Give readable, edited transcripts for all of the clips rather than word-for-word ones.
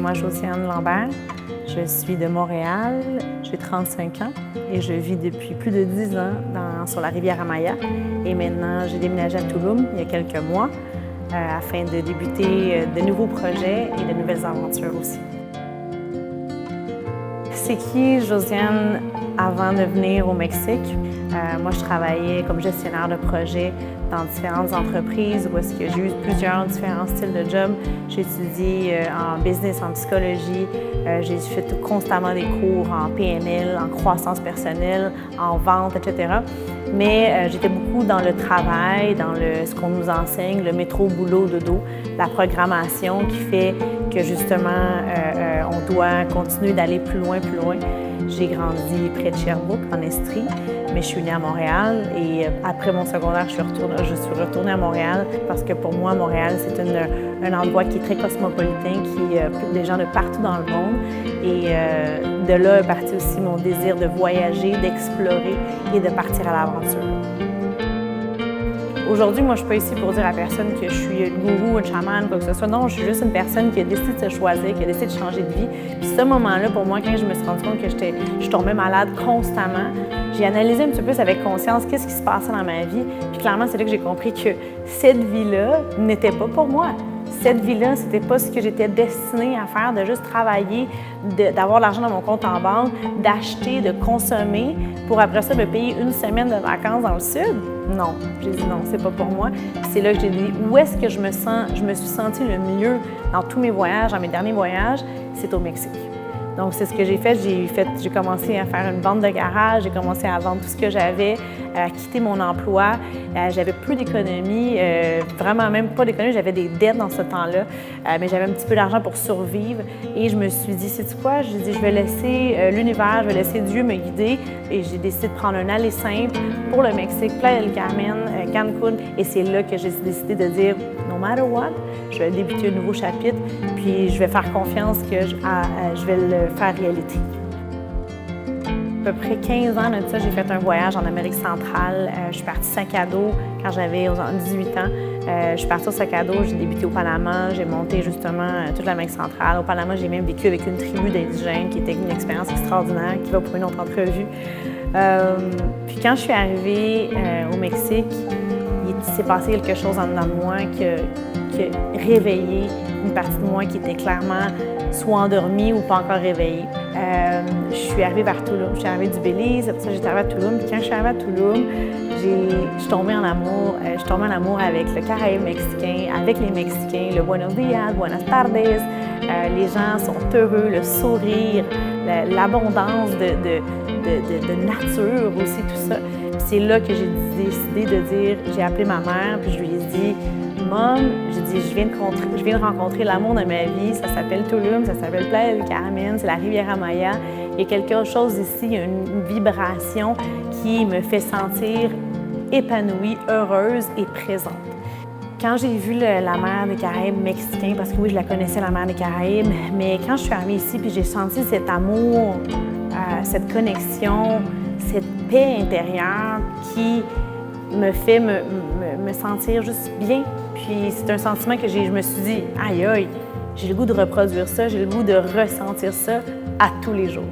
moi Josiane Lambert. Je suis de Montréal, j'ai 35 ans et je vis depuis plus de 10 ans sur la rivière Amaya. Et maintenant, j'ai déménagé à Tulum il y a quelques mois afin de débuter de nouveaux projets et de nouvelles aventures aussi. C'est qui Josiane avant de venir au Mexique? Moi, je travaillais comme gestionnaire de projet dans différentes entreprises où est-ce que j'ai eu plusieurs différents styles de job. J'ai étudié en business, en psychologie. J'ai fait constamment des cours en PNL, en croissance personnelle, en vente, etc. Mais j'étais beaucoup dans le travail, dans ce qu'on nous enseigne, le métro, boulot, dodo, la programmation qui fait que justement, on doit continuer d'aller plus loin, plus loin. J'ai grandi près de Sherbrooke, en Estrie, mais je suis née à Montréal et après mon secondaire, je suis retournée à Montréal parce que pour moi, Montréal, c'est un endroit qui est très cosmopolitain, qui a des gens de partout dans le monde. Et de là est parti aussi mon désir de voyager, d'explorer et de partir à l'aventure. Aujourd'hui, moi, je ne suis pas ici pour dire à personne que je suis une gourou, une chamane, quoi que ce soit. Non, je suis juste une personne qui a décidé de se choisir, qui a décidé de changer de vie. Puis ce moment-là, pour moi, quand je me suis rendu compte que je tombais malade constamment, j'ai analysé un petit peu plus avec conscience qu'est-ce qui se passait dans ma vie. Puis clairement, c'est là que j'ai compris que cette vie-là n'était pas pour moi. Cette vie-là, c'était pas ce que j'étais destinée à faire, de juste travailler, d'avoir de l'argent dans mon compte en banque, d'acheter, de consommer, pour après ça me payer une semaine de vacances dans le Sud. Non, j'ai dit non, c'est pas pour moi. Puis c'est là que j'ai dit où est-ce que je me suis sentie le mieux dans tous mes voyages, dans mes derniers voyages, c'est au Mexique. Donc, c'est ce que j'ai fait. J'ai commencé à faire une vente de garage, j'ai commencé à vendre tout ce que j'avais, à quitter mon emploi. J'avais plus d'économie, vraiment même pas d'économie, j'avais des dettes dans ce temps-là, mais j'avais un petit peu d'argent pour survivre. Et je me suis dit, sais-tu quoi? Je dis, je vais laisser l'univers, je vais laisser Dieu me guider. Et j'ai décidé de prendre un aller simple pour le Mexique, Playa del Carmen, Cancun. Et c'est là que j'ai décidé de dire, no matter what, je vais débuter un nouveau chapitre, puis je vais faire confiance que je vais le faire réalité. À peu près 15 ans de ça, j'ai fait un voyage en Amérique centrale. Je suis partie sac à dos quand j'avais 18 ans. Je suis partie au sac à dos, j'ai débuté au Panama, j'ai monté justement toute l'Amérique centrale. Au Panama, j'ai même vécu avec une tribu d'indigènes qui était une expérience extraordinaire qui va pour une autre entrevue. Puis quand je suis arrivée au Mexique, il s'est passé quelque chose en dedans de moi qui a réveillé une partie de moi qui était clairement soit endormie ou pas encore réveillée. Je suis arrivée vers Tulum. Je suis arrivée du Belize, après ça j'étais arrivée à Tulum. Puis quand je suis arrivée à Tulum, je suis tombée en amour. Je suis tombée en amour avec le Caraïbe mexicain, avec les Mexicains, le buenos dias, buenas tardes. Les gens sont heureux, le sourire, l'abondance de nature aussi, tout ça. C'est là que j'ai décidé de dire, j'ai appelé ma mère, puis je lui ai dit, Mom, j'ai dit, je viens de rencontrer l'amour de ma vie, ça s'appelle Tulum, ça s'appelle Playa del Carmen, c'est la rivière Amaya. Il y a quelque chose ici, il y a une vibration qui me fait sentir épanouie, heureuse et présente. Quand j'ai vu la mer des Caraïbes mexicain, parce que oui, je la connaissais, la mer des Caraïbes, mais quand je suis arrivée ici, puis j'ai senti cet amour, cette connexion, cette paix intérieure qui me fait me sentir juste bien. Puis c'est un sentiment que je me suis dit, aïe aïe, j'ai le goût de reproduire ça, j'ai le goût de ressentir ça à tous les jours.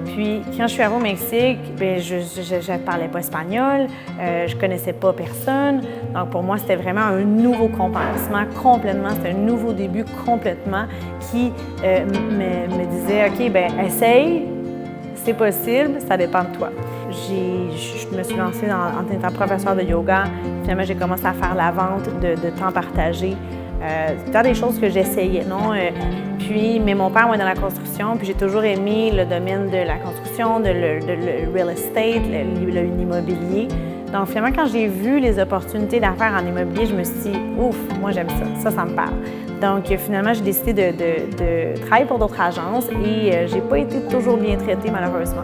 Puis quand je suis arrivée au Mexique, bien, je ne parlais pas espagnol, je ne connaissais pas personne. Donc pour moi, c'était vraiment un nouveau commencement complètement, c'était un nouveau début complètement qui me disait, OK, bien, essaye, c'est possible, ça dépend de toi. Je me suis lancée en étant professeure de yoga. Finalement, j'ai commencé à faire la vente de temps partagé. C'était des choses que j'essayais, non? Mais mon père, moi, dans la construction, puis j'ai toujours aimé le domaine de la construction, le real estate, l'immobilier. Donc, finalement, quand j'ai vu les opportunités d'affaires en immobilier, je me suis dit, ouf, moi, j'aime ça, ça me parle. Donc, finalement, j'ai décidé de travailler pour d'autres agences et j'ai pas été toujours bien traitée, malheureusement.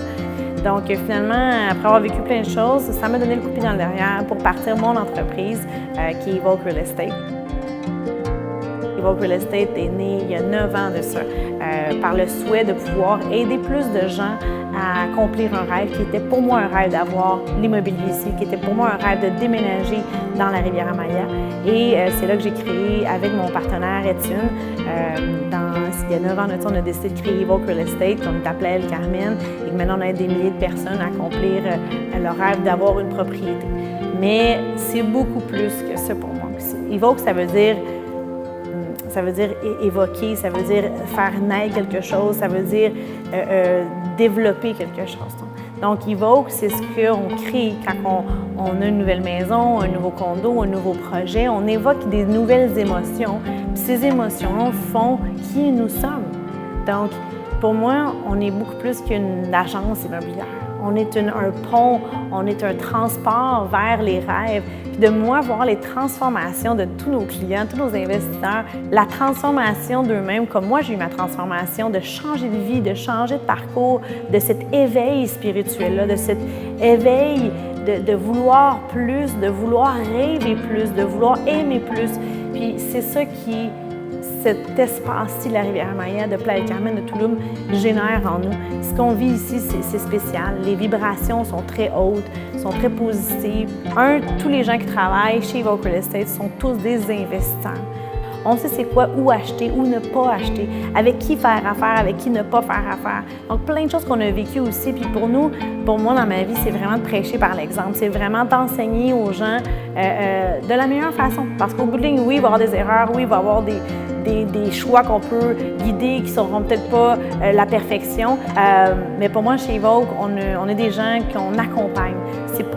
Donc, finalement, après avoir vécu plein de choses, ça m'a donné le coup de pied dans le derrière pour partir mon entreprise qui est Evoke Real Estate. Evoque Real Estate est né il y a 9 ans de ça, par le souhait de pouvoir aider plus de gens à accomplir un rêve qui était pour moi un rêve d'avoir l'immobilier ici, qui était pour moi un rêve de déménager dans la Riviera-Maya. Et c'est là que j'ai créé avec mon partenaire Étienne, il y a 9 ans, on a décidé de créer Evoque Real Estate, qu'on est appelé El Carmen, et que maintenant on aide des milliers de personnes à accomplir leur rêve d'avoir une propriété. Mais c'est beaucoup plus que ça pour moi aussi. Evoque, ça veut dire évoquer, ça veut dire faire naître quelque chose, ça veut dire développer quelque chose. Donc, Evoque, c'est ce qu'on crée quand on a une nouvelle maison, un nouveau condo, un nouveau projet. On évoque des nouvelles émotions. Puis ces émotions font qui nous sommes. Donc, pour moi, on est beaucoup plus qu'une agence immobilière. On est un pont, on est un transport vers les rêves. Puis de moi, voir les transformations de tous nos clients, tous nos investisseurs, la transformation d'eux-mêmes, comme moi j'ai eu ma transformation, de changer de vie, de changer de parcours, de cet éveil spirituel-là, de cet éveil de vouloir plus, de vouloir rêver plus, de vouloir aimer plus. Puis c'est ça qui cet espace-ci, la Riviera-Maya, de Playa del Carmen, de Tulum, génère en nous. Ce qu'on vit ici, c'est spécial. Les vibrations sont très hautes, sont très positives. Tous les gens qui travaillent chez Evoque Real Estate sont tous des investisseurs. On sait c'est quoi, où acheter, où ne pas acheter, avec qui faire affaire, avec qui ne pas faire affaire. Donc, plein de choses qu'on a vécues aussi. Puis pour moi, dans ma vie, c'est vraiment de prêcher par l'exemple. C'est vraiment d'enseigner aux gens de la meilleure façon. Parce qu'au bout de ligne, oui, il va y avoir des erreurs, oui, il va y avoir des choix qu'on peut guider qui ne seront peut-être pas la perfection. Mais pour moi, chez Evoque, on est des gens qu'on accompagne.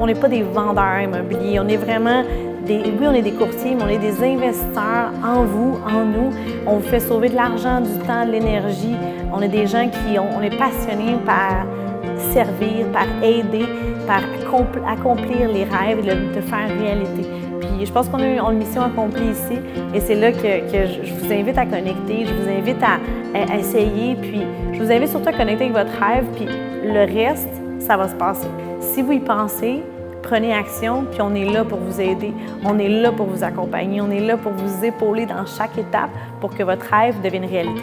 On n'est pas des vendeurs immobiliers. On est vraiment oui, on est des courtiers, mais on est des investisseurs en vous, en nous. On vous fait sauver de l'argent, du temps, de l'énergie. On est des gens on est passionnés par servir, par aider, par accomplir les rêves et de faire réalité. Puis je pense qu'on a une mission accomplie ici et c'est là que je vous invite à connecter, je vous invite à essayer, puis je vous invite surtout à connecter avec votre rêve, puis le reste, ça va se passer. Si vous y pensez, prenez action, puis on est là pour vous aider, on est là pour vous accompagner, on est là pour vous épauler dans chaque étape pour que votre rêve devienne réalité.